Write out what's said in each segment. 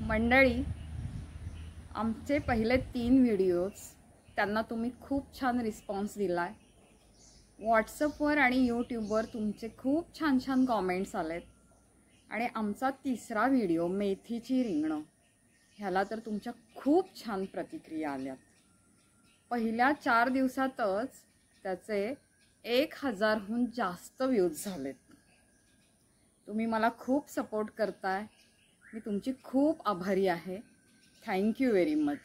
मंडळी, आमचे पहिले 3 व्हिडिओज त्यांना तुम्ही खूप छान रिस्पॉन्स दिलाय। व्हॉट्सअपवर आणि यूट्यूबवर तुमचे खूप छान छान कमेंट्स आलेत आणि आमचा 3रा व्हिडिओ मेथीची रिंगणं ह्याला तर तुमच्या खूप छान प्रतिक्रिया आल्यात। पहिल्या 4 दिवसातच त्याचे 1000हून जास्त व्ह्यूज झालेत। तुम्ही मला खूप सपोर्ट करताय, मी तुमची खूप आभारी आहे। Thank you very much.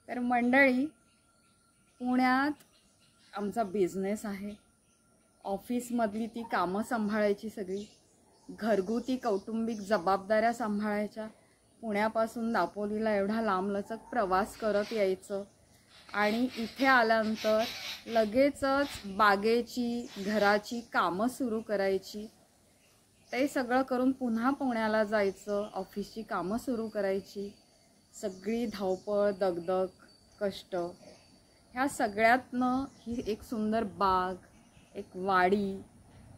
तर मंडळी, पुण्यात आमचा बिझनेस आहे। ऑफिसमधली ती कामं सांभाळायची, सगळी घरगुती कौटुंबिक जबाबदाऱ्या सांभाळायच्या, पुण्यापासून दापोलीला एवढा लांबलचक प्रवास करत यायचं आणि इथे आल्यानंतर लगेचच बागेची घराची कामं सुरू करायची, ते सगळं करून पुन्हा पुण्याला जायचं, ऑफिसची कामं सुरू करायची, सगळी धावपळ दगदग कष्ट, ह्या सगळ्यातनं ही एक सुंदर बाग, एक वाडी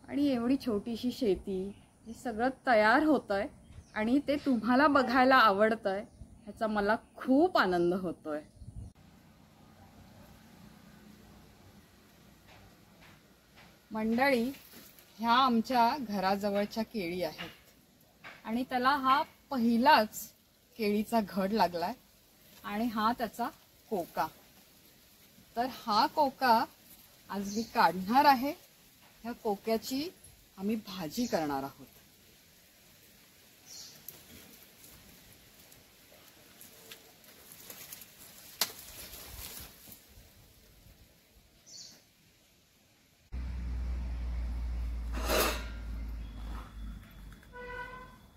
आणि एवढी छोटीशी शेती, हे सगळं तयार होतंय आणि ते तुम्हाला बघायला आवडतंय, ह्याचा मला खूप आनंद होतोय। मंडळी, ह्या आमच्या घराजवळच्या केळी आहेत आणि त्याला हा पहिलाच केळीचा घड लागलाय आणि हा त्याचा कोका। तर हा कोका आज मी काढणार आहे। ह्या कोक्याची आम्ही भाजी करणार आहोत।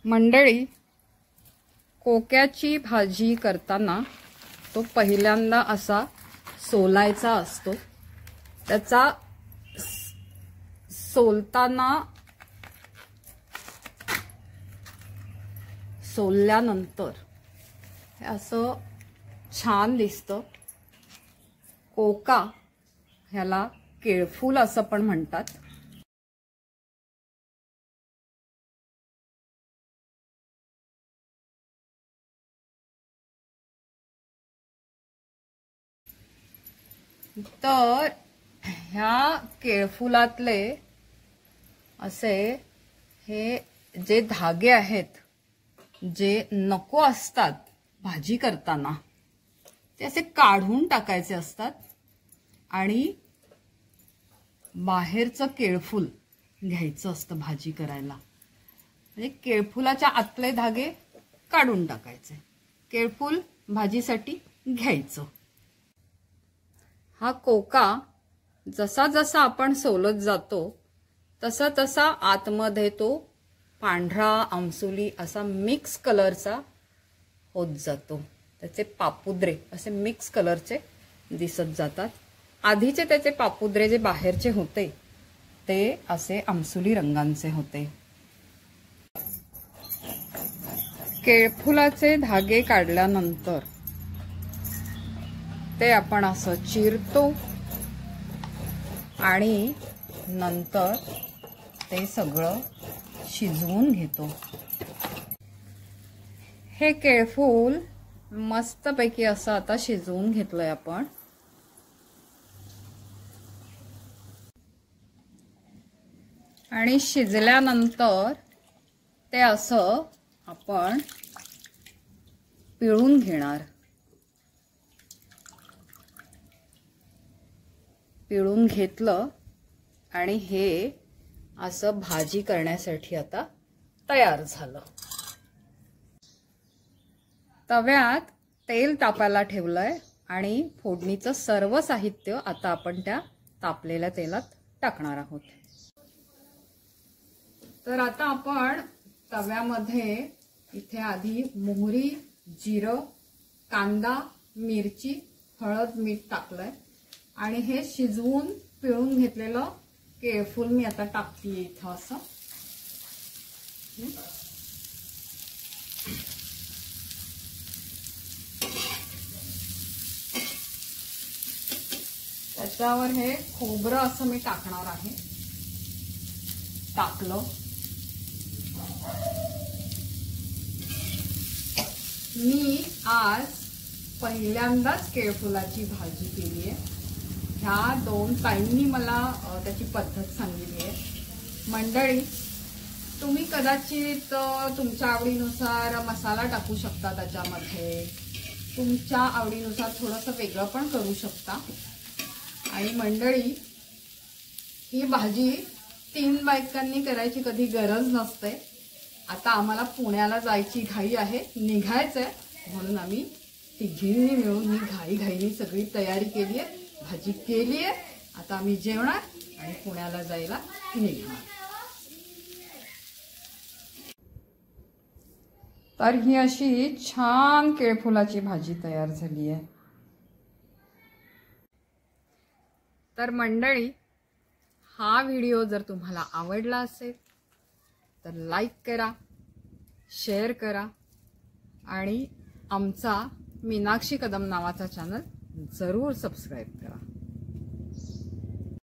मंडळी, कोक्याची भाजी करताना तो पहिल्यांदा असा सोलायचा असतो। त्याचा सोलल्यानंतर हे असं छान दिसतं। कोका ह्याला केळफूल असं पण म्हणतात। तर ह्या केळफुलातले असे हे जे धागे आहेत, जे नको असतात भाजी करताना, ते असे काढून टाकायचे असतात आणि बाहेरचं केळफूल घ्यायचं असतं भाजी करायला। म्हणजे केळफुलाच्या आतले धागे काढून टाकायचे, केळफूल भाजीसाठी घ्यायचं। हा कोका जसा जसा आपण सोलत जातो तसा तसा आतमध्ये तो पांढरा आमसुली असा मिक्स कलरचा होत जातो। त्याचे पापुद्रे असे मिक्स कलरचे दिसत जातात। आधीचे त्याचे पापुद्रे जे बाहेरचे होते ते असे आमसुली रंगांचे होते। केळफुलाचे धागे काढल्यानंतर ते आपण असं चिरतो आणि नंतर ते सगळं शिजवून घेतो। हे केळफूल मस्तपैकी असं आता शिजवून घेतलंय आपण। आणि शिजल्यानंतर ते असं आपण पिळून घेणार। पिळून घेतलं आणि हे असं भाजी करण्यासाठी आता तयार झालं। तव्यात तेल तापायला ठेवलंय आणि फोडणीचं सर्व साहित्य आता आपण त्या तापलेल्या तेलात टाकणार आहोत। तर आता आपण तव्यामध्ये इथे आधी मोहरी, जिरं, कांदा, मिरची, हळद, मीठ टाकलंय आणि हे शिजवून पिळून घेतलेलं केळफूल मी आता टाकतीये इथं असं। त्याच्यावर हे खोबरं असं मी टाकणार आहे। टाकलं मी आज पहिल्यांदाच केळफुलाची भाजी केली आहे. ह्या 2 ताईंनी मला त्याची पद्धत सांगितली आहे. मंडळी, तुम्ही कदाचित तुमच्या आवडीनुसार मसाला टाकू शकता, त्याच्यामध्ये तुमच्या आवडीनुसार थोडंसं वेगळं पण करू शकता. आणि मंडळी, ही भाजी 3 बायकांनी करायची कधी गरज नसते. आता आम्हाला पुण्याला जायची घाई आहे, निघायचंय, म्हणून आम्ही तिघींनी मिळून ही घाईघाईने सगळी तयारी केली आहे, भाजी केली आहे. आता आम्ही जेवणार आणि पुण्याला जायला निघणार. तर ही अशी छान केळफुलाची भाजी तयार झाली आहे. तर मंडळी, हा व्हिडिओ जर तुम्हाला आवडला असेल तर लाईक करा, शेअर करा आणि आमचा मीनाक्षी कदम नावाचा चॅनल जरूर सबस्क्राईब करा.